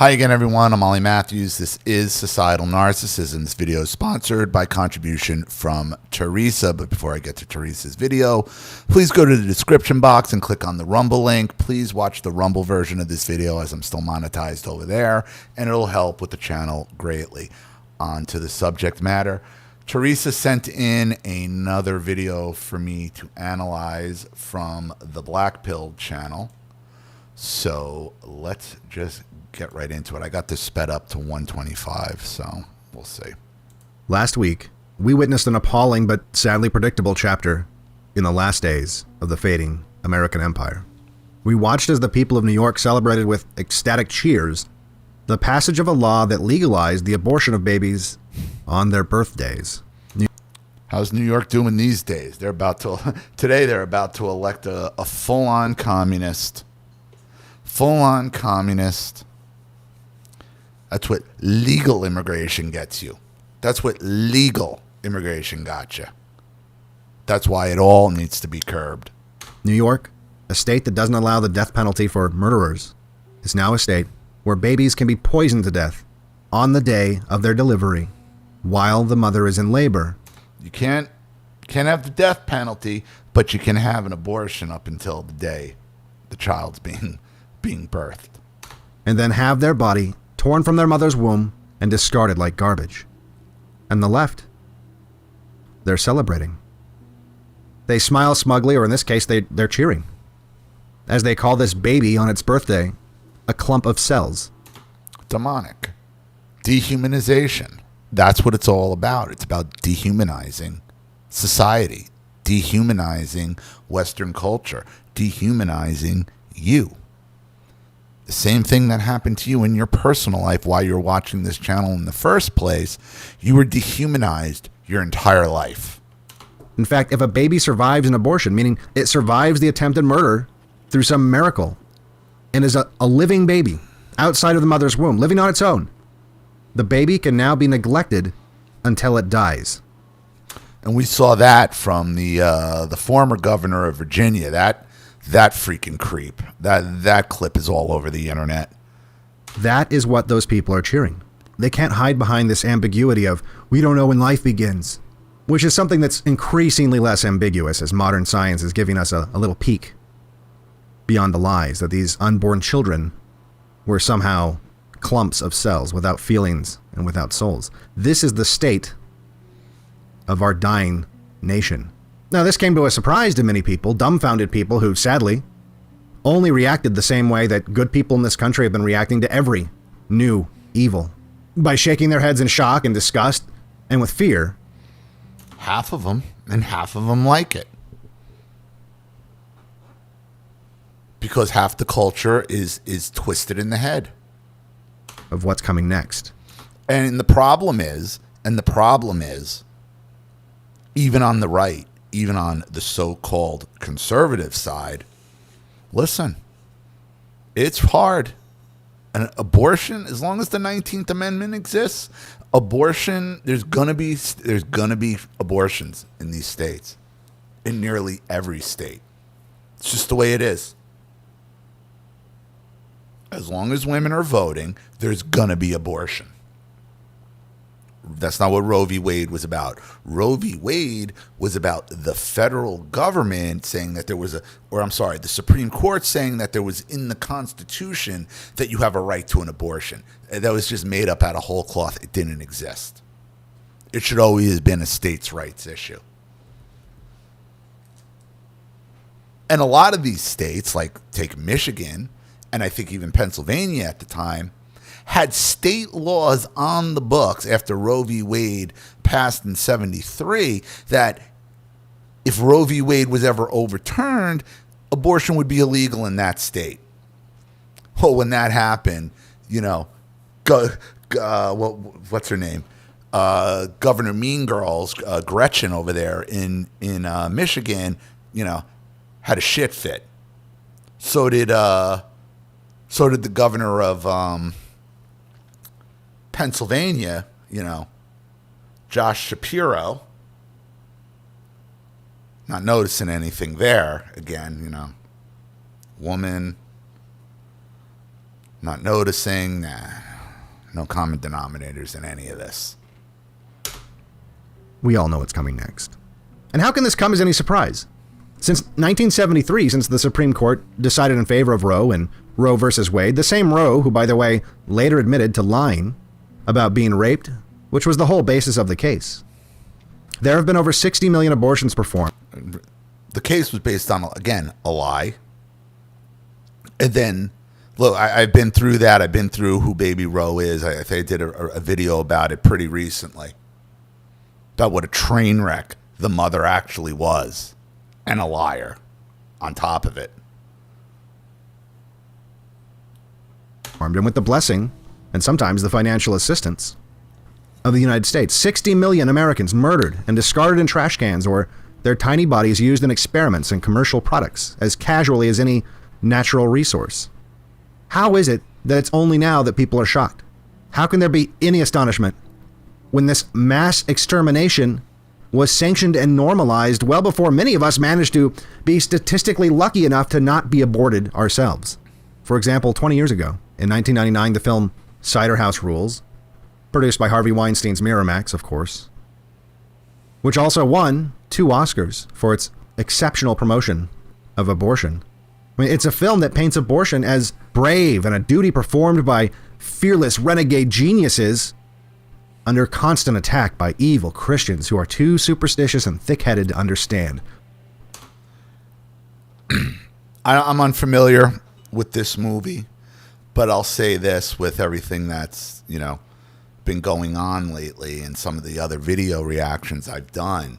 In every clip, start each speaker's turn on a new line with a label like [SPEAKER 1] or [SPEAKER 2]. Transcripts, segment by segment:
[SPEAKER 1] Hi again, everyone. I'm Ollie Matthews. This is Societal Narcissism. This video is sponsored by contribution from Teresa. But before I get to Teresa's video, please go to the description box and click on the Rumble link. Please watch the Rumble version of this video as I'm still monetized over there, and it'll help with the channel greatly. On to the subject matter. Teresa sent in another video for me to analyze from the Black Pill channel. So let's just get right into it. I got this sped up to 125, so we'll see.
[SPEAKER 2] Last week, we witnessed an appalling but sadly predictable chapter in the last days of the fading American empire. We watched as the people of New York celebrated with ecstatic cheers the passage of a law that legalized the abortion of babies on their birthdays.
[SPEAKER 1] How's New York doing these days? They're about to today they're about to elect a full-on communist. Full-on communist. That's what legal immigration gets you. That's what legal immigration got you. That's why it all needs to be curbed.
[SPEAKER 2] New York, a state that doesn't allow the death penalty for murderers, is now a state where babies can be poisoned to death on the day of their delivery while the mother is in labor.
[SPEAKER 1] You can't have the death penalty, but you can have an abortion up until the day the child's being birthed.
[SPEAKER 2] And then have their body torn from their mother's womb and discarded like garbage. And the left, they're celebrating. They smile smugly, or in this case, they're cheering, as they call this baby on its birthday a clump of cells.
[SPEAKER 1] Demonic. Dehumanization. That's what it's all about. It's about dehumanizing society, dehumanizing Western culture, dehumanizing you. The same thing that happened to you in your personal life while you're watching this channel in the first place. You were dehumanized your entire life.
[SPEAKER 2] In fact, if a baby survives an abortion, meaning it survives the attempted murder through some miracle, and is a living baby outside of the mother's womb, living on its own, the baby can now be neglected until it dies.
[SPEAKER 1] And we saw that from the former governor of Virginia. That freaking creep. That clip is all over the internet.
[SPEAKER 2] That is what those people are cheering. They can't hide behind this ambiguity of, we don't know when life begins, which is something that's increasingly less ambiguous as modern science is giving us a little peek beyond the lies that these unborn children were somehow clumps of cells without feelings and without souls. This is the state of our dying nation. Now, this came to a surprise to many people, dumbfounded people who, sadly, only reacted the same way that good people in this country have been reacting to every new evil, by shaking their heads in shock and disgust and with fear.
[SPEAKER 1] Half of them, and half of them like it. Because half the culture is twisted in the head
[SPEAKER 2] Of what's coming next.
[SPEAKER 1] And the problem is, even on the right, even on the so-called conservative side, listen, it's hard. An abortion, as long as the 19th Amendment exists, abortion, there's gonna be abortions in these states, in nearly every state. It's just the way it is. As long as women are voting, there's gonna be abortion. That's not what Roe v. Wade was about. Roe v. Wade was about the federal government saying that there was the Supreme Court saying that there was in the Constitution that you have a right to an abortion. That was just made up out of whole cloth. It didn't exist. It should always have been a states' rights issue. And a lot of these states, like take Michigan, and I think even Pennsylvania at the time, had state laws on the books after Roe v. Wade passed in 73 that if Roe v. Wade was ever overturned, abortion would be illegal in that state. Well, when that happened, what's her name? Governor Mean Girls, Gretchen over there in Michigan, had a shit fit. So did the governor of Pennsylvania, Josh Shapiro. Not noticing anything there. Again, woman, Not noticing. Nah. No common denominators in any of this.
[SPEAKER 2] We all know what's coming next. And how can this come as any surprise? Since 1973, since the Supreme Court decided in favor of Roe and Roe versus Wade, the same Roe who, by the way, later admitted to lying about being raped, which was the whole basis of the case. There have been over 60 million abortions performed.
[SPEAKER 1] The case was based on, again, a lie. And then, look, I've been through that. I've been through who Baby Roe is. I did a video about it pretty recently. About what a train wreck the mother actually was. And a liar on top of it.
[SPEAKER 2] And with the blessing, and sometimes the financial assistance, of the United States. 60 million Americans murdered and discarded in trash cans or their tiny bodies used in experiments and commercial products as casually as any natural resource. How is it that it's only now that people are shocked? How can there be any astonishment when this mass extermination was sanctioned and normalized well before many of us managed to be statistically lucky enough to not be aborted ourselves? For example, 20 years ago, in 1999, the film Cider House Rules, produced by Harvey Weinstein's Miramax, of course, which also won 2 Oscars for its exceptional promotion of abortion. I mean, it's a film that paints abortion as brave and a duty performed by fearless renegade geniuses under constant attack by evil Christians who are too superstitious and thick-headed to understand.
[SPEAKER 1] I'm unfamiliar with this movie, but I'll say this with everything that's, been going on lately and some of the other video reactions I've done.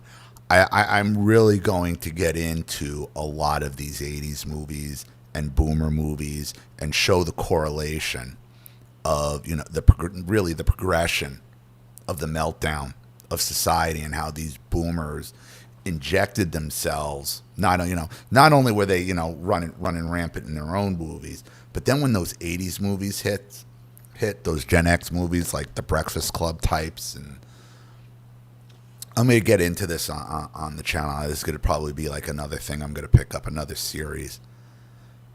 [SPEAKER 1] I'm really going to get into a lot of these 80s movies and boomer movies and show the correlation of, the progression of the meltdown of society and how these boomers injected themselves. Not only were they, running rampant in their own movies, but then when those 80s movies hit those Gen X movies like the Breakfast Club types, and I'm going to get into this on the channel. This is going to probably be like another thing. I'm going to pick up another series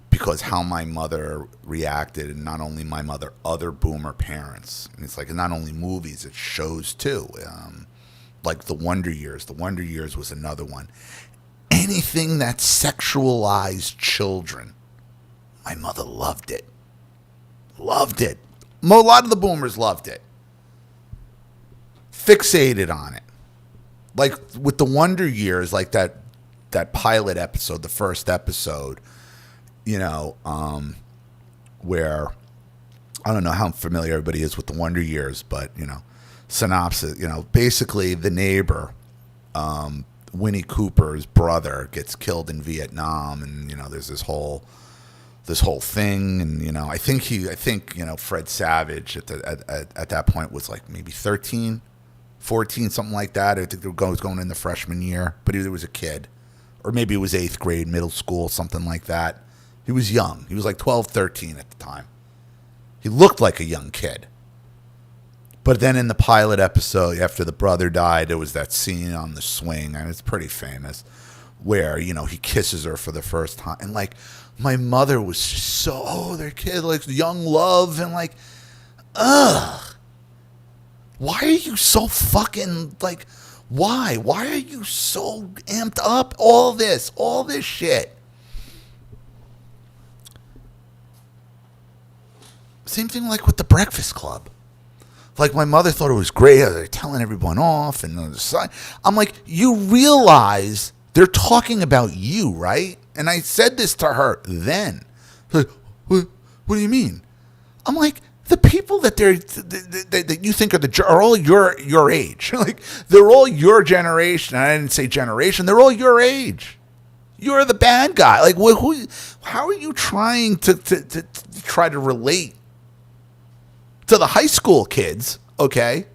[SPEAKER 1] because how my mother reacted, and not only my mother, other boomer parents. And it's like not only movies, it's shows too. Like The Wonder Years. The Wonder Years was another one. Anything that sexualized children, my mother loved it. Loved it. A lot of the boomers loved it. Fixated on it. Like with The Wonder Years, like that pilot episode, the first episode, where I don't know how familiar everybody is with The Wonder Years, but, synopsis, basically the neighbor, Winnie Cooper's brother gets killed in Vietnam, and, there's this whole thing, and, I think Fred Savage at that point was like maybe 13, 14, something like that. I think he was going in the freshman year, but he was a kid, or maybe it was 8th grade, middle school, something like that. He was young. He was like 12, 13 at the time. He looked like a young kid. But then in the pilot episode, after the brother died, there was that scene on the swing, and it's pretty famous, where, he kisses her for the first time. And, like, my mother was so, their kid, like, young love, and, like, ugh. Why are you so fucking, like, why? Why are you so amped up? All this shit. Same thing like with the Breakfast Club. Like, my mother thought it was great. They're telling everyone off. And I'm like, you realize they're talking about you, right? And I said this to her then. Like, what do you mean? I'm like, the people that that you think are all your age. Like, they're all your generation. I didn't say generation. They're all your age. You're the bad guy. Like, how are you trying to try to relate to the high school kids? Okay.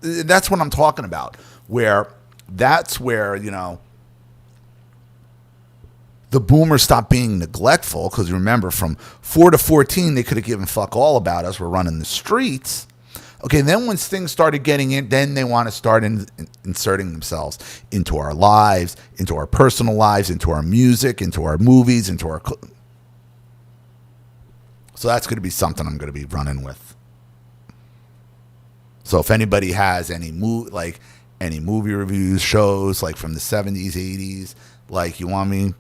[SPEAKER 1] That's what I'm talking about. That's where, the boomers stopped being neglectful, because remember, from 4 to 14, they could have given fuck all about us. We're running the streets. Okay, then once things started getting in, then they want to start inserting themselves into our lives, into our personal lives, into our music, into our movies, into our... So that's going to be something I'm going to be running with. So if anybody has any movie reviews, shows like from the 70s, 80s, like you want me,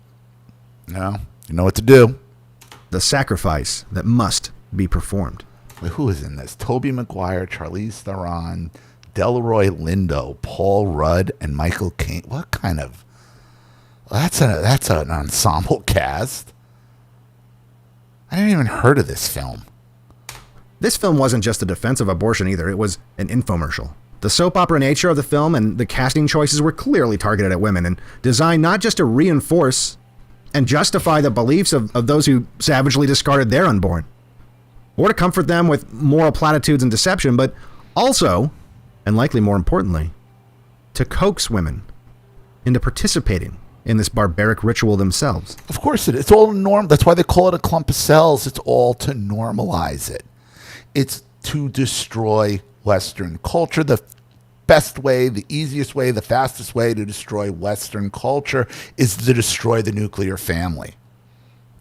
[SPEAKER 1] you know what to do.
[SPEAKER 2] The sacrifice that must be performed.
[SPEAKER 1] Wait, who is in this? Tobey Maguire, Charlize Theron, Delroy Lindo, Paul Rudd, and Michael Caine. What kind of... That's an ensemble cast. I didn't even heard of this film.
[SPEAKER 2] This film wasn't just a defense of abortion either. It was an infomercial. The soap opera nature of the film and the casting choices were clearly targeted at women and designed not just to reinforce and justify the beliefs of those who savagely discarded their unborn, or to comfort them with moral platitudes and deception, but also, and likely more importantly, to coax women into participating in this barbaric ritual themselves.
[SPEAKER 1] Of course it is. It's all norm. That's why they call it a clump of cells. It's all to normalize it. It's to destroy Western culture. The best way, the easiest way, the fastest way to destroy Western culture is to destroy the nuclear family.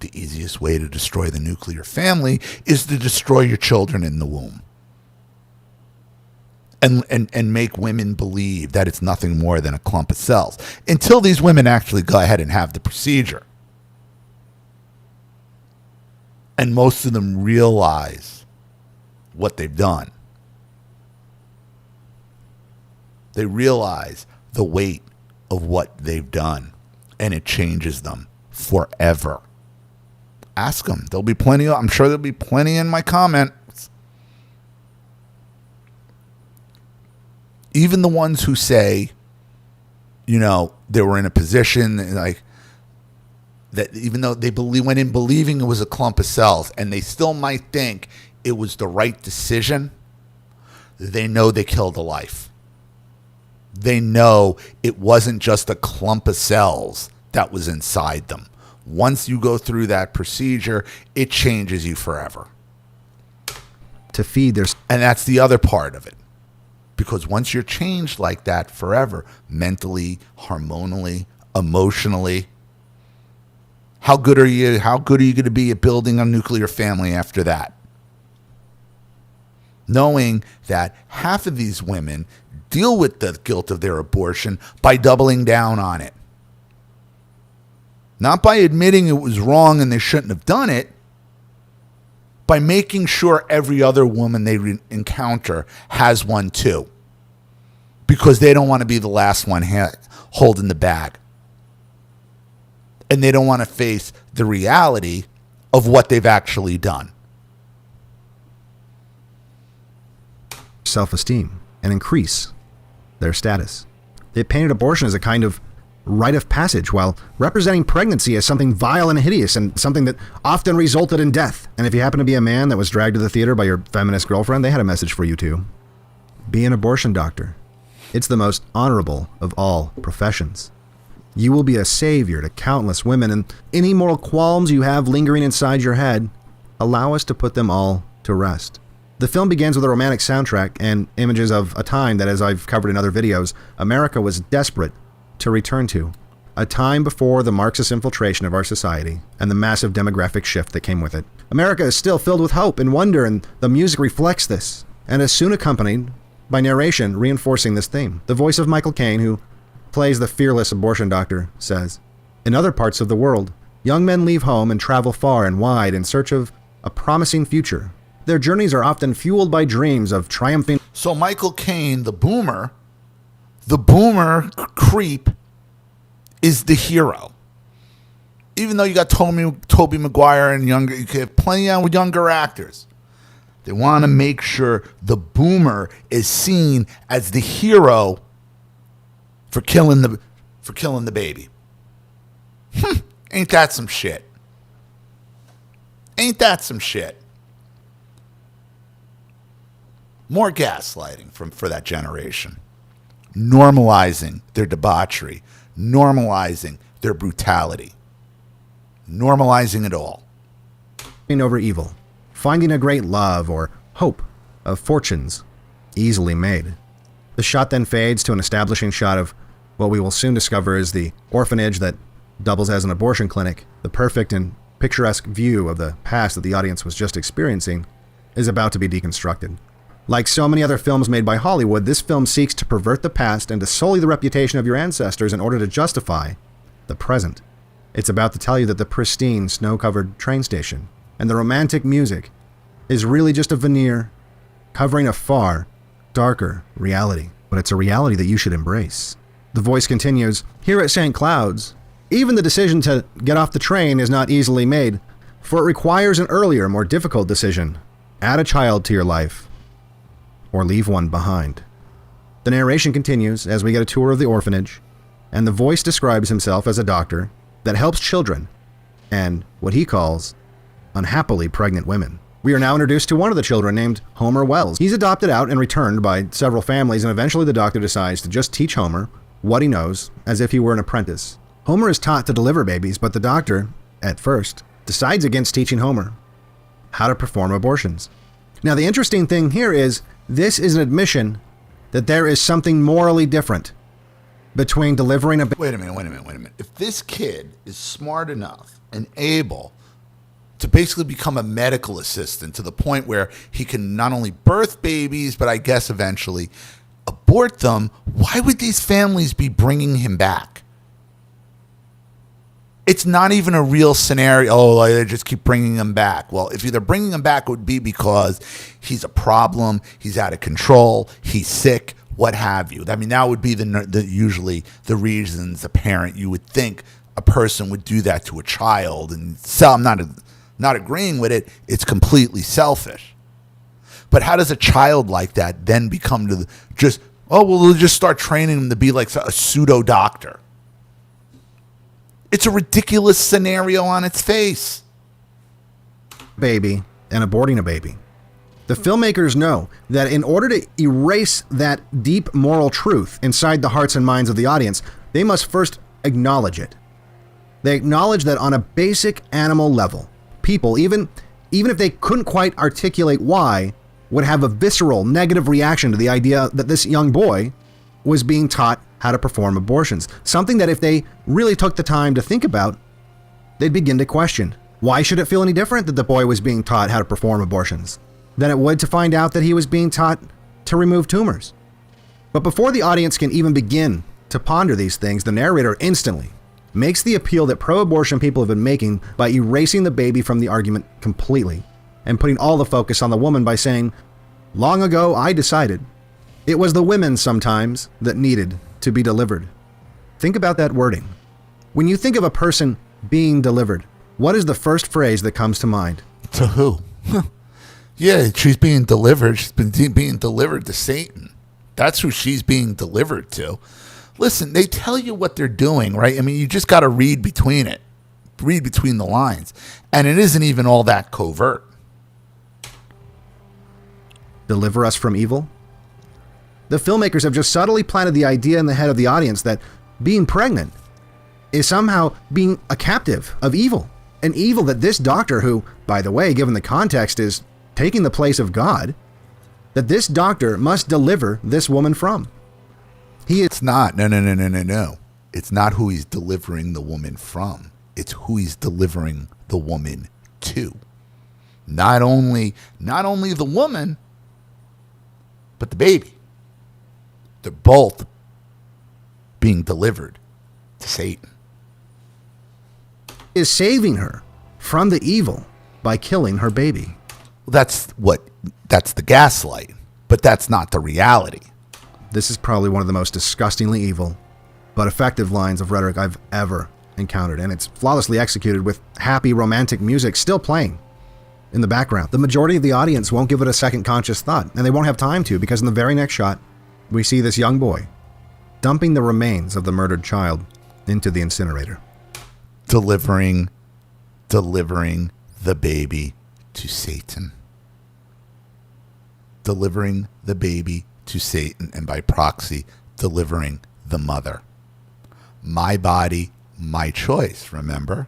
[SPEAKER 1] The easiest way to destroy the nuclear family is to destroy your children in the womb. And make women believe that it's nothing more than a clump of cells until these women actually go ahead and have the procedure. And most of them realize what they've done. They realize the weight of what they've done, and it changes them forever. Ask them. There'll be plenty. I'm sure there'll be plenty in my comments. Even the ones who say, they were in a position like that, even though they went in believing it was a clump of cells, and they still might think it was the right decision, they know they killed a life. They know it wasn't just a clump of cells that was inside them. Once you go through that procedure, it changes you forever.
[SPEAKER 2] To feed their...
[SPEAKER 1] And that's the other part of it. Because once you're changed like that forever, mentally, hormonally, emotionally, how good are you going to be at building a nuclear family after that? Knowing that half of these women deal with the guilt of their abortion by doubling down on it. Not by admitting it was wrong and they shouldn't have done it, by making sure every other woman they encounter has one too. Because they don't want to be the last one holding the bag. And they don't want to face the reality of what they've actually done.
[SPEAKER 2] Self-esteem and increase their status. They painted abortion as a kind of rite of passage, while representing pregnancy as something vile and hideous and something that often resulted in death. And if you happen to be a man that was dragged to the theater by your feminist girlfriend, they had a message for you too. Be an abortion doctor. It's the most honorable of all professions. You will be a savior to countless women, and any moral qualms you have lingering inside your head, allow us to put them all to rest. The film begins with a romantic soundtrack and images of a time that, as I've covered in other videos, America was desperate to return to. A time before the Marxist infiltration of our society and the massive demographic shift that came with it. America is still filled with hope and wonder, and the music reflects this, and is soon accompanied by narration reinforcing this theme. The voice of Michael Caine, who plays the fearless abortion doctor, says, "In other parts of the world, young men leave home and travel far and wide in search of a promising future. Their journeys are often fueled by dreams of triumphing..."
[SPEAKER 1] So Michael Caine, the boomer creep, is the hero. Even though you got Tobey Maguire and younger, you have plenty of younger actors. They want to make sure the boomer is seen as the hero for killing the baby. Ain't that some shit? Ain't that some shit? More gaslighting for that generation. Normalizing their debauchery. Normalizing their brutality. Normalizing it all.
[SPEAKER 2] Over evil. Finding a great love or hope of fortunes easily made. The shot then fades to an establishing shot of what we will soon discover is the orphanage that doubles as an abortion clinic, the perfect and picturesque view of the past that the audience was just experiencing is about to be deconstructed. Like so many other films made by Hollywood, this film seeks to pervert the past and to sully the reputation of your ancestors in order to justify the present. It's about to tell you that the pristine, snow-covered train station and the romantic music is really just a veneer covering a far darker reality. But it's a reality that you should embrace. The voice continues, "Here at St. Cloud's, even the decision to get off the train is not easily made, for it requires an earlier, more difficult decision. Add a child to your life, or leave one behind." The narration continues as we get a tour of the orphanage, and the voice describes himself as a doctor that helps children and what he calls unhappily pregnant women. We are now introduced to one of the children named Homer Wells. He's adopted out and returned by several families, and eventually the doctor decides to just teach Homer what he knows as if he were an apprentice. Homer is taught to deliver babies, but the doctor, at first, decides against teaching Homer how to perform abortions. Now, the interesting thing here is this is an admission that there is something morally different between delivering a baby.
[SPEAKER 1] Wait a minute. If this kid is smart enough and able to basically become a medical assistant to the point where he can not only birth babies, but I guess eventually abort them, why would these families be bringing him back? It's not even a real scenario. Oh, they just keep bringing him back. Well, if they're bringing him back, it would be because he's a problem, he's out of control, he's sick, what have you. I mean, that would be usually the reasons a parent, you would think a person would do that to a child. And so I'm not agreeing with it. It's completely selfish. But how does a child like that then become we'll just start training him to be like a pseudo doctor? It's a ridiculous scenario on its face.
[SPEAKER 2] Baby and aborting a baby. The filmmakers know that in order to erase that deep moral truth inside the hearts and minds of the audience, they must first acknowledge it. They acknowledge that on a basic animal level, people, even if they couldn't quite articulate why, would have a visceral negative reaction to the idea that this young boy was being taught how to perform abortions. Something that if they really took the time to think about, they'd begin to question. Why should it feel any different that the boy was being taught how to perform abortions than it would to find out that he was being taught to remove tumors? But before the audience can even begin to ponder these things, the narrator instantly makes the appeal that pro-abortion people have been making by erasing the baby from the argument completely and putting all the focus on the woman by saying, "Long ago I decided it was the women sometimes that needed to be delivered." Think about that wording. When you think of a person being delivered, what is the first phrase that comes to mind?
[SPEAKER 1] To who? Yeah, she's being delivered. She's been being delivered to Satan. That's who she's being delivered to. Listen, they tell you what they're doing, right? I mean, you just got to read between the lines. And it isn't even all that covert.
[SPEAKER 2] Deliver us from evil? The filmmakers have just subtly planted the idea in the head of the audience that being pregnant is somehow being a captive of evil. An evil that this doctor, who, by the way, given the context, is taking the place of God, that this doctor must deliver this woman from.
[SPEAKER 1] It's not. No. It's not who he's delivering the woman from. It's who he's delivering the woman to. Not only the woman, but the baby. They're both being delivered to Satan.
[SPEAKER 2] Is saving her from the evil by killing her baby.
[SPEAKER 1] That's the gaslight, but that's not the reality.
[SPEAKER 2] This is probably one of the most disgustingly evil, but effective lines of rhetoric I've ever encountered, and it's flawlessly executed with happy romantic music still playing in the background. The majority of the audience won't give it a second conscious thought, and they won't have time to, because in the very next shot, we see this young boy dumping the remains of the murdered child into the incinerator.
[SPEAKER 1] Delivering the baby to Satan. Delivering the baby to Satan, and by proxy, delivering the mother. My body, my choice, remember?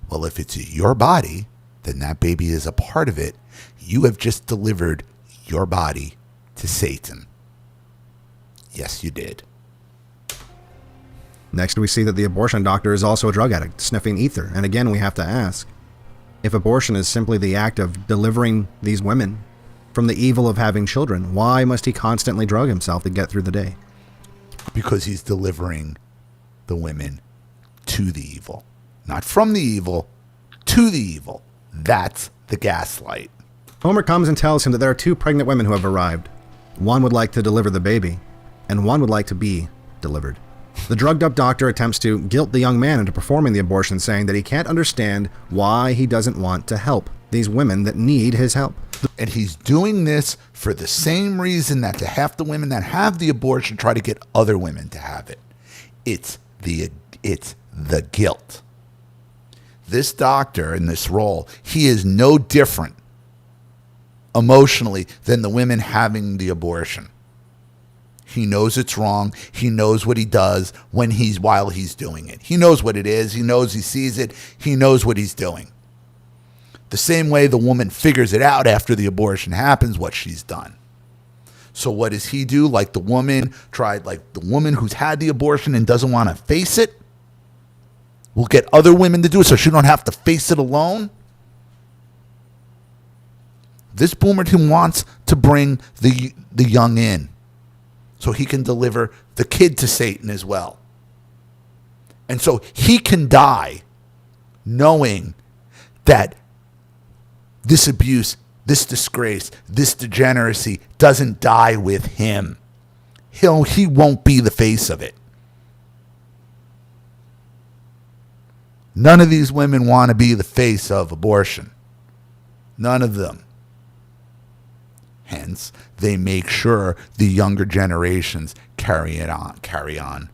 [SPEAKER 1] Well, if it's your body, then that baby is a part of it. You have just delivered your body to Satan. Yes, you did.
[SPEAKER 2] Next, we see that the abortion doctor is also a drug addict, sniffing ether. And again, we have to ask, If abortion is simply the act of delivering these women from the evil of having children, why must he constantly drug himself to get through the day?
[SPEAKER 1] Because he's delivering the women to the evil. Not from the evil, to the evil. That's the gaslight.
[SPEAKER 2] Homer comes and tells him that there are 2 pregnant women who have arrived. One would like to deliver the baby, and one would like to be delivered. The drugged-up doctor attempts to guilt the young man into performing the abortion, saying that he can't understand why he doesn't want to help these women that need his help.
[SPEAKER 1] And he's doing this for the same reason that half the women that have the abortion try to get other women to have it. It's the guilt. This doctor in this role, he is no different emotionally than the women having the abortion. He knows it's wrong. He knows what he does while he's doing it. He knows what it is. He knows he sees it. He knows what he's doing. The same way the woman figures it out after the abortion happens, what she's done. So what does he do? Like the woman who's had the abortion and doesn't want to face it, will get other women to do it so she don't have to face it alone. This boomer wants to bring the young in so he can deliver the kid to Satan as well. And so he can die knowing that this abuse, this disgrace, this degeneracy doesn't die with him. He won't be the face of it. None of these women want to be the face of abortion. None of them. Hence, they make sure the younger generations carry on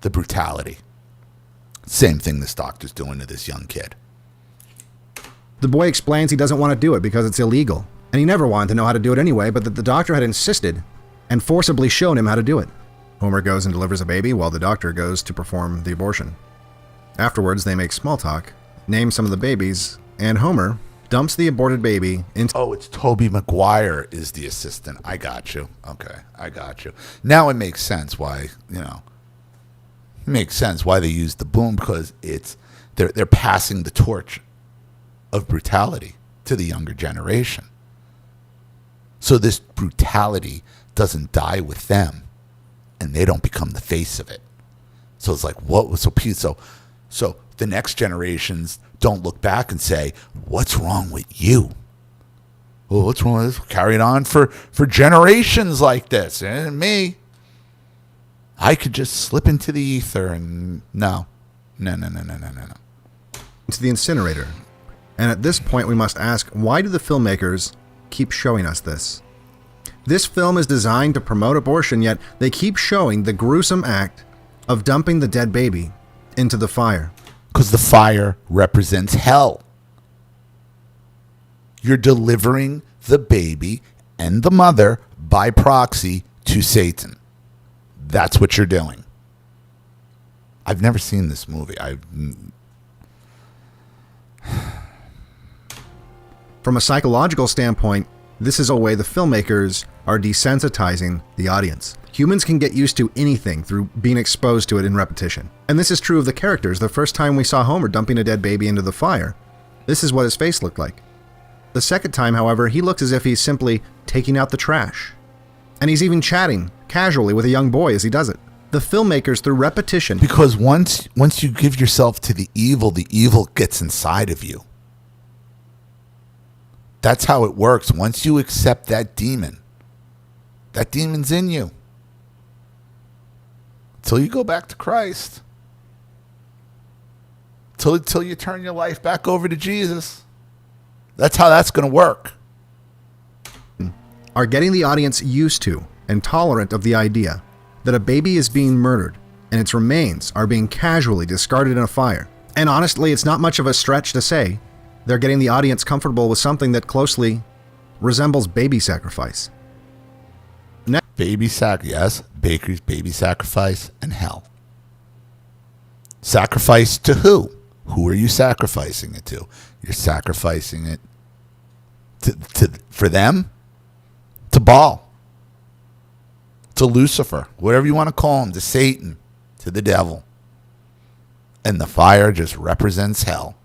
[SPEAKER 1] the brutality. Same thing this doctor's doing to this young kid.
[SPEAKER 2] The boy explains he doesn't want to do it because it's illegal, and he never wanted to know how to do it anyway, but that the doctor had insisted and forcibly shown him how to do it. Homer goes and delivers a baby while the doctor goes to perform the abortion. Afterwards, they make small talk, name some of the babies, and Homer dumps the aborted baby into...
[SPEAKER 1] Oh, it's Tobey Maguire is the assistant. I got you. Okay, I got you. Now it makes sense why, it makes sense why they use the boom, because they're passing the torch of brutality to the younger generation. So this brutality doesn't die with them, and they don't become the face of it. So it's like, what? So the next generations don't look back and say, what's wrong with you? Well, what's wrong with this? Carried on for generations like this. And me, I could just slip into the ether and no.
[SPEAKER 2] Into the incinerator. And at this point, we must ask, why do the filmmakers keep showing us this? This film is designed to promote abortion, yet they keep showing the gruesome act of dumping the dead baby into the fire.
[SPEAKER 1] Because the fire represents hell. You're delivering the baby and the mother by proxy to Satan. That's what you're doing. I've never seen this movie.
[SPEAKER 2] From a psychological standpoint, this is a way the filmmakers are desensitizing the audience. Humans can get used to anything through being exposed to it in repetition. And this is true of the characters. The first time we saw Homer dumping a dead baby into the fire, this is what his face looked like. The second time, however, he looks as if he's simply taking out the trash. And he's even chatting casually with a young boy as he does it. The filmmakers, through repetition...
[SPEAKER 1] Because once you give yourself to the evil gets inside of you. That's how it works. Once you accept that demon's in you. Till you go back to Christ. Till you turn your life back over to Jesus. That's how that's going to work.
[SPEAKER 2] Are getting the audience used to and tolerant of the idea that a baby is being murdered and its remains are being casually discarded in a fire. And honestly, it's not much of a stretch to say they're getting the audience comfortable with something that closely resembles baby sacrifice.
[SPEAKER 1] Yes, Baker's baby sacrifice and hell. Sacrifice to who? Who are you sacrificing it to? You're sacrificing it for them, to Baal, to Lucifer, whatever you want to call him, to Satan, to the devil. And the fire just represents hell.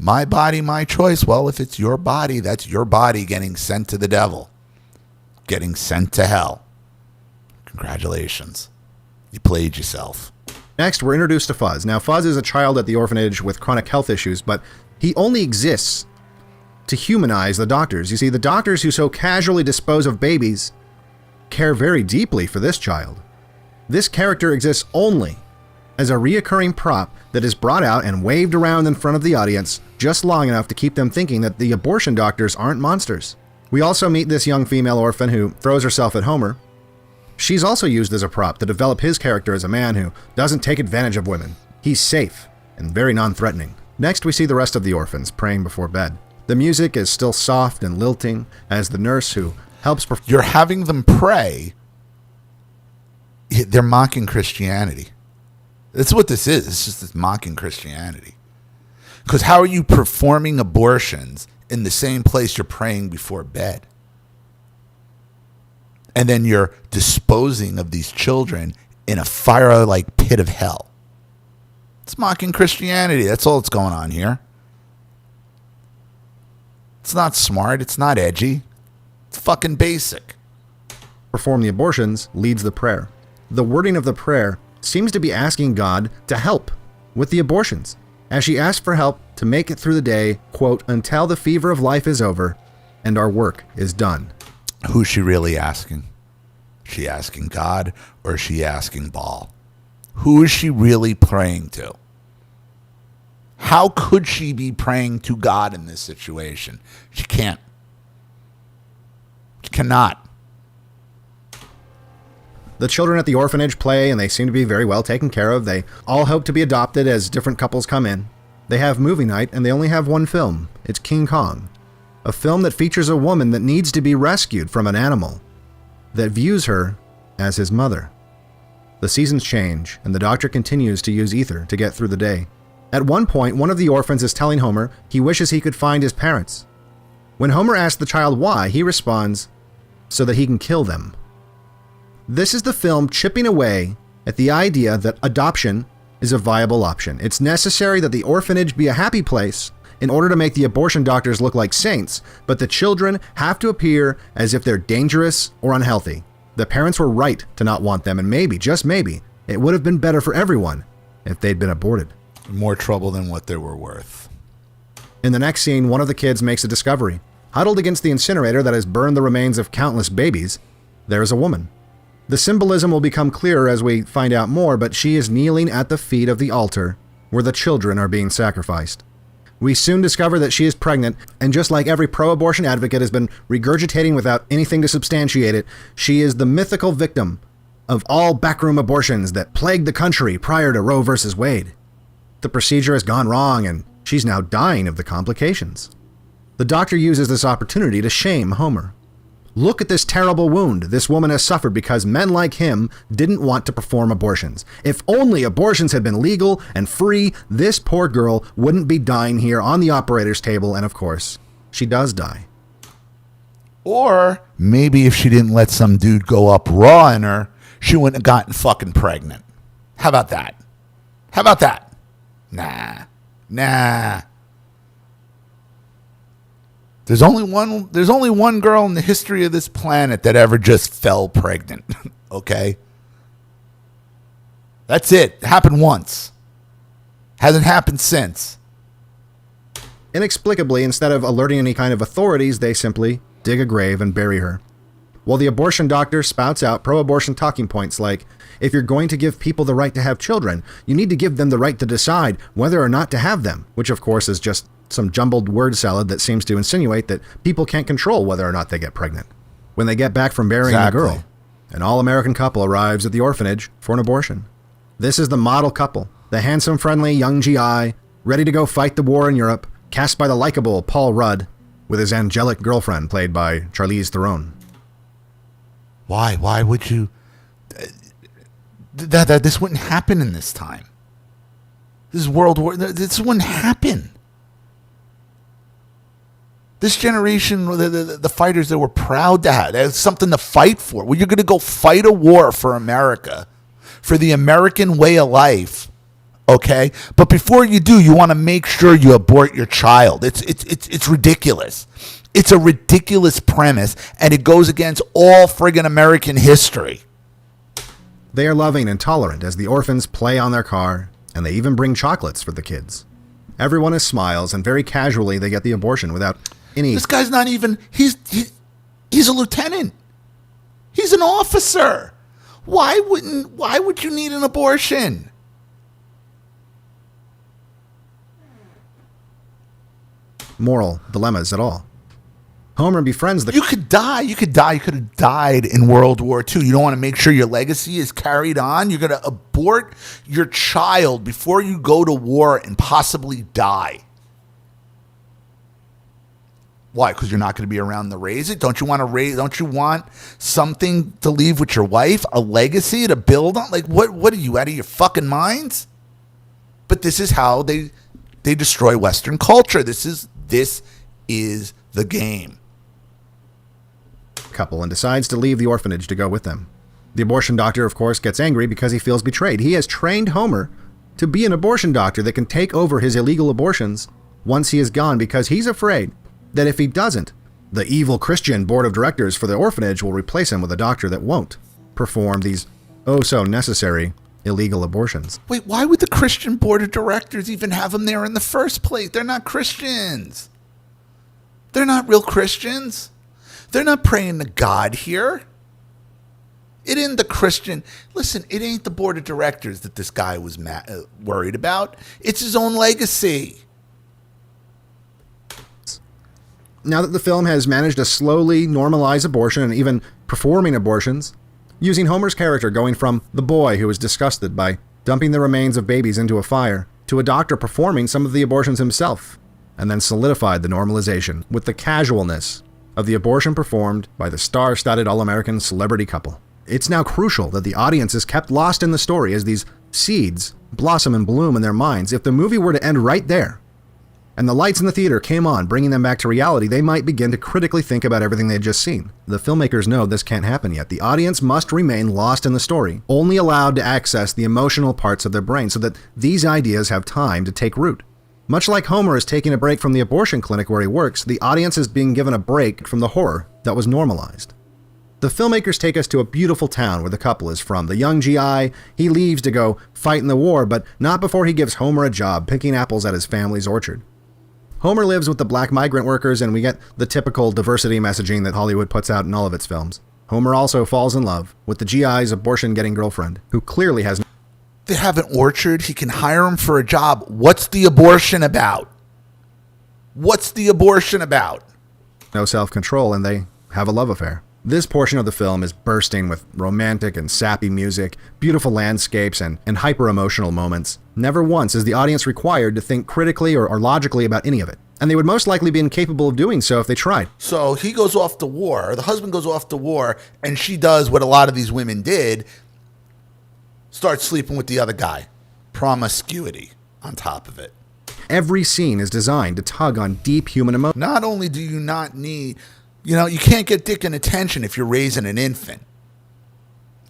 [SPEAKER 1] My body, my choice. Well, if it's your body, that's your body getting sent to the devil, getting sent to hell. Congratulations. You played yourself.
[SPEAKER 2] Next, we're introduced to Fuzz. Now, Fuzz is a child at the orphanage with chronic health issues, but he only exists to humanize the doctors. You see, the doctors who so casually dispose of babies care very deeply for this child. This character exists only as a reoccurring prop that is brought out and waved around in front of the audience just long enough to keep them thinking that the abortion doctors aren't monsters. We also meet this young female orphan who throws herself at Homer. She's also used as a prop to develop his character as a man who doesn't take advantage of women. He's safe and very non-threatening. Next, we see the rest of the orphans praying before bed. The music is still soft and lilting as the nurse who helps...
[SPEAKER 1] You're having them pray. They're mocking Christianity. That's what this is. It's just this mocking Christianity. Because how are you performing abortions in the same place you're praying before bed? And then you're disposing of these children in a fire-like pit of hell. It's mocking Christianity. That's all that's going on here. It's not smart. It's not edgy. It's fucking basic.
[SPEAKER 2] Perform the abortions leads the prayer. The wording of the prayer seems to be asking God to help with the abortions, as she asks for help to make it through the day, quote, until the fever of life is over and our work is done.
[SPEAKER 1] Who's she really asking? Is she asking God or is she asking Baal? Who is she really praying to? How could she be praying to God in this situation? She can't. She cannot.
[SPEAKER 2] The children at the orphanage play and they seem to be very well taken care of. They all hope to be adopted as different couples come in. They have movie night and they only have one film. It's King Kong, a film that features a woman that needs to be rescued from an animal that views her as his mother. The seasons change and the doctor continues to use ether to get through the day. At one point, one of the orphans is telling Homer he wishes he could find his parents. When Homer asks the child why, he responds, so that he can kill them. This is the film chipping away at the idea that adoption is a viable option. It's necessary that the orphanage be a happy place in order to make the abortion doctors look like saints, but the children have to appear as if they're dangerous or unhealthy. The parents were right to not want them, and maybe, just maybe, it would have been better for everyone if they'd been aborted.
[SPEAKER 1] More trouble than what they were worth.
[SPEAKER 2] In the next scene, one of the kids makes a discovery. Huddled against the incinerator that has burned the remains of countless babies, there is a woman. The symbolism will become clearer as we find out more, but she is kneeling at the feet of the altar where the children are being sacrificed. We soon discover that she is pregnant, and just like every pro-abortion advocate has been regurgitating without anything to substantiate it, she is the mythical victim of all backroom abortions that plagued the country prior to Roe versus Wade. The procedure has gone wrong, and she's now dying of the complications. The doctor uses this opportunity to shame Homer. Look at this terrible wound this woman has suffered because men like him didn't want to perform abortions. If only abortions had been legal and free, this poor girl wouldn't be dying here on the operator's table, and of course, she does die.
[SPEAKER 1] Or maybe if she didn't let some dude go up raw in her, she wouldn't have gotten fucking pregnant. How about that? How about that? Nah. There's only one girl in the history of this planet that ever just fell pregnant. Okay? That's it. It happened once. Hasn't happened since.
[SPEAKER 2] Inexplicably, instead of alerting any kind of authorities, they simply dig a grave and bury her. While the abortion doctor spouts out pro-abortion talking points like, if you're going to give people the right to have children, you need to give them the right to decide whether or not to have them, which of course is just some jumbled word salad that seems to insinuate that people can't control whether or not they get pregnant. When they get back from burying the girl, an all-American couple arrives at the orphanage for an abortion. This is the model couple, the handsome, friendly young GI, ready to go fight the war in Europe, cast by the likable Paul Rudd, with his angelic girlfriend played by Charlize Theron.
[SPEAKER 1] Why? Why would you... This wouldn't happen in this time. This is World War... This wouldn't happen. This generation, the fighters that were proud to have, there's something to fight for. Well, you're going to go fight a war for America, for the American way of life, Okay? But before you do, you want to make sure you abort your child. It's ridiculous. It's a ridiculous premise, and it goes against all friggin' American history.
[SPEAKER 2] They are loving and tolerant as the orphans play on their car, and they even bring chocolates for the kids. Everyone is smiles, and very casually they get the abortion without any...
[SPEAKER 1] This guy's not even... He's a lieutenant. He's an officer. Why would you need an abortion?
[SPEAKER 2] Moral dilemmas at all. Homer befriends the...
[SPEAKER 1] You could die. You could have died in World War II. You don't want to make sure your legacy is carried on. You're going to abort your child before you go to war and possibly die. Why? Because you're not going to be around to raise it? Don't you want something to leave with your wife? A legacy to build on? Like, what are you, out of your fucking minds? But this is how they destroy Western culture. This is the game.
[SPEAKER 2] Couple and decides to leave the orphanage to go with them. The abortion doctor, of course, gets angry because he feels betrayed. He has trained Homer to be an abortion doctor that can take over his illegal abortions once he is gone, because he's afraid that if he doesn't, the evil Christian board of directors for the orphanage will replace him with a doctor that won't perform these oh-so-necessary illegal abortions.
[SPEAKER 1] Wait, why would the Christian board of directors even have him there in the first place? They're not Christians. They're not real Christians. They're not praying to God here. It ain't the Christian. Listen, it ain't the board of directors that this guy was worried about. It's his own legacy.
[SPEAKER 2] Now that the film has managed to slowly normalize abortion and even performing abortions, using Homer's character going from the boy who was disgusted by dumping the remains of babies into a fire to a doctor performing some of the abortions himself, and then solidified the normalization with the casualness of the abortion performed by the star-studded all-American celebrity couple. It's now crucial that the audience is kept lost in the story as these seeds blossom and bloom in their minds. If the movie were to end right there, and the lights in the theater came on, bringing them back to reality, they might begin to critically think about everything they'd just seen. The filmmakers know this can't happen yet. The audience must remain lost in the story, only allowed to access the emotional parts of their brain so that these ideas have time to take root. Much like Homer is taking a break from the abortion clinic where he works, the audience is being given a break from the horror that was normalized. The filmmakers take us to a beautiful town where the couple is from. The young GI, he leaves to go fight in the war, but not before he gives Homer a job picking apples at his family's orchard. Homer lives with the black migrant workers, and we get the typical diversity messaging that Hollywood puts out in all of its films. Homer also falls in love with the GI's abortion-getting girlfriend, who clearly has...
[SPEAKER 1] They have an orchard. He can hire him for a job. What's the abortion about? What's the abortion about?
[SPEAKER 2] No self-control, and they have a love affair. This portion of the film is bursting with romantic and sappy music, beautiful landscapes, and hyper-emotional moments. Never once is the audience required to think critically or logically about any of it. And they would most likely be incapable of doing so if they tried.
[SPEAKER 1] So he goes off to war, the husband goes off to war, and she does what a lot of these women did, start sleeping with the other guy. Promiscuity on top of it.
[SPEAKER 2] Every scene is designed to tug on deep human emotion.
[SPEAKER 1] Not only do you not need... you can't get dick and attention if you're raising an infant.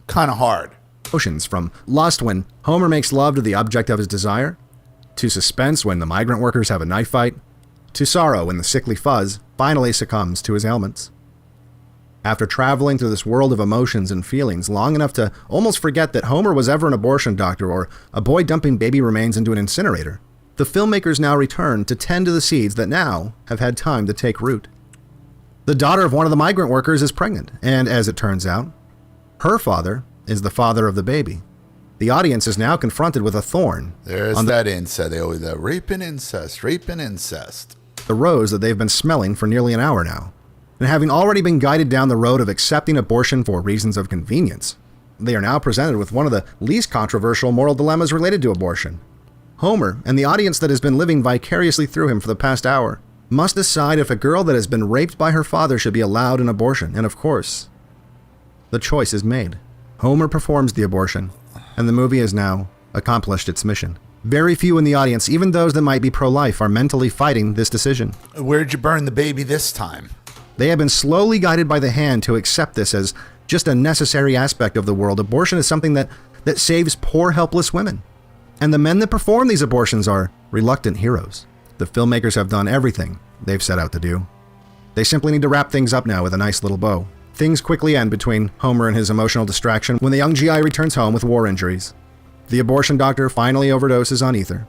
[SPEAKER 1] Kind of hard.
[SPEAKER 2] Emotions, from lust when Homer makes love to the object of his desire, to suspense when the migrant workers have a knife fight, to sorrow when the sickly Fuzz finally succumbs to his ailments. After traveling through this world of emotions and feelings long enough to almost forget that Homer was ever an abortion doctor or a boy dumping baby remains into an incinerator, the filmmakers now return to tend to the seeds that now have had time to take root. The daughter of one of the migrant workers is pregnant, and as it turns out, her father is the father of the baby. The audience is now confronted with a thorn.
[SPEAKER 1] There's that incest. They always rape and incest,
[SPEAKER 2] the rose that they've been smelling for nearly an hour now. And having already been guided down the road of accepting abortion for reasons of convenience, they are now presented with one of the least controversial moral dilemmas related to abortion. Homer, and the audience that has been living vicariously through him for the past hour, must decide if a girl that has been raped by her father should be allowed an abortion. And of course, the choice is made. Homer performs the abortion, and the movie has now accomplished its mission. Very few in the audience, even those that might be pro-life, are mentally fighting this decision.
[SPEAKER 1] Where'd you burn the baby this time?
[SPEAKER 2] They have been slowly guided by the hand to accept this as just a necessary aspect of the world. Abortion is something that saves poor, helpless women. And the men that perform these abortions are reluctant heroes. The filmmakers have done everything they've set out to do. They simply need to wrap things up now with a nice little bow. Things quickly end between Homer and his emotional distraction when the young GI returns home with war injuries. The abortion doctor finally overdoses on ether.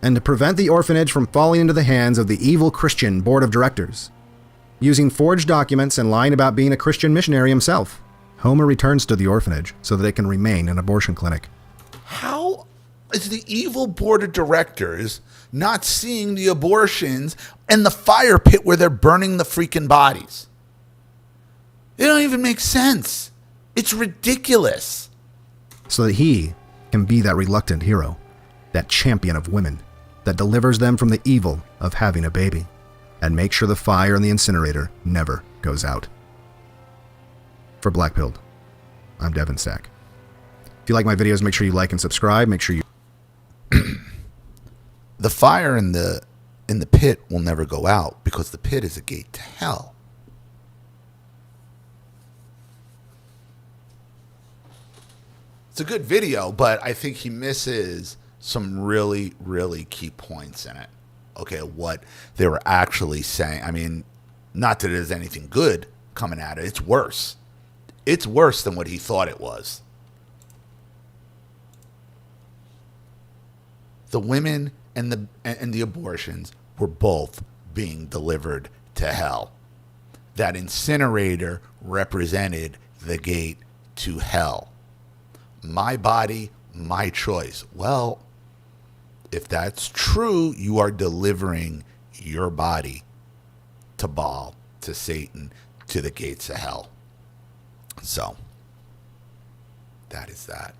[SPEAKER 2] And to prevent the orphanage from falling into the hands of the evil Christian board of directors, using forged documents and lying about being a Christian missionary himself, Homer returns to the orphanage so that it can remain an abortion clinic.
[SPEAKER 1] How is the evil board of directors not seeing the abortions and the fire pit where they're burning the freaking bodies? It don't even make sense. It's ridiculous.
[SPEAKER 2] So that he can be that reluctant hero, that champion of women, that delivers them from the evil of having a baby, and make sure the fire in the incinerator never goes out. For Black Pilled, I'm Devin Stack. If you like my videos, make sure you like and subscribe. Make sure you...
[SPEAKER 1] The fire in the pit will never go out because the pit is a gate to hell. It's a good video, but I think he misses some really, really key points in it. Okay, what they were actually saying. I mean, not that there's anything good coming at it. It's worse. It's worse than what he thought it was. The women and the abortions were both being delivered to hell. That incinerator represented the gate to hell. My body, my choice. Well, if that's true, you are delivering your body to Baal, to Satan, to the gates of hell. So, that is that.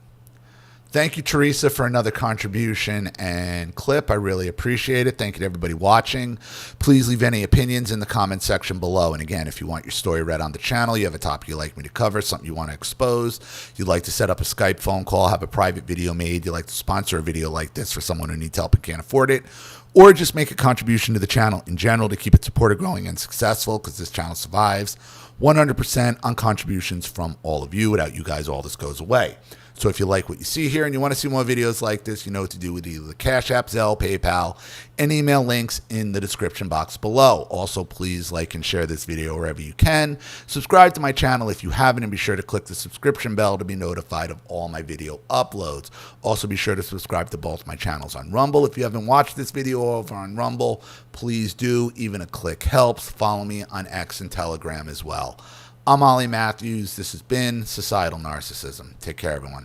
[SPEAKER 1] Thank you, Teresa, for another contribution and clip. I really appreciate it. Thank you to everybody watching. Please leave any opinions in the comment section below. And again, if you want your story read on the channel, you have a topic you'd like me to cover, something you want to expose, you'd like to set up a Skype phone call, have a private video made, you'd like to sponsor a video like this for someone who needs help and can't afford it, or just make a contribution to the channel in general to keep it supported, growing, and successful, because this channel survives 100% on contributions from all of you. Without you guys, all this goes away. So if you like what you see here and you want to see more videos like this, you know what to do with either the Cash App, Zelle, PayPal, and email links in the description box below. Also, please like and share this video wherever you can. Subscribe to my channel if you haven't, and be sure to click the subscription bell to be notified of all my video uploads. Also, be sure to subscribe to both my channels on Rumble. If you haven't watched this video over on Rumble, please do. Even a click helps. Follow me on X and Telegram as well. I'm Ollie Matthews. This has been Societal Narcissism. Take care, everyone.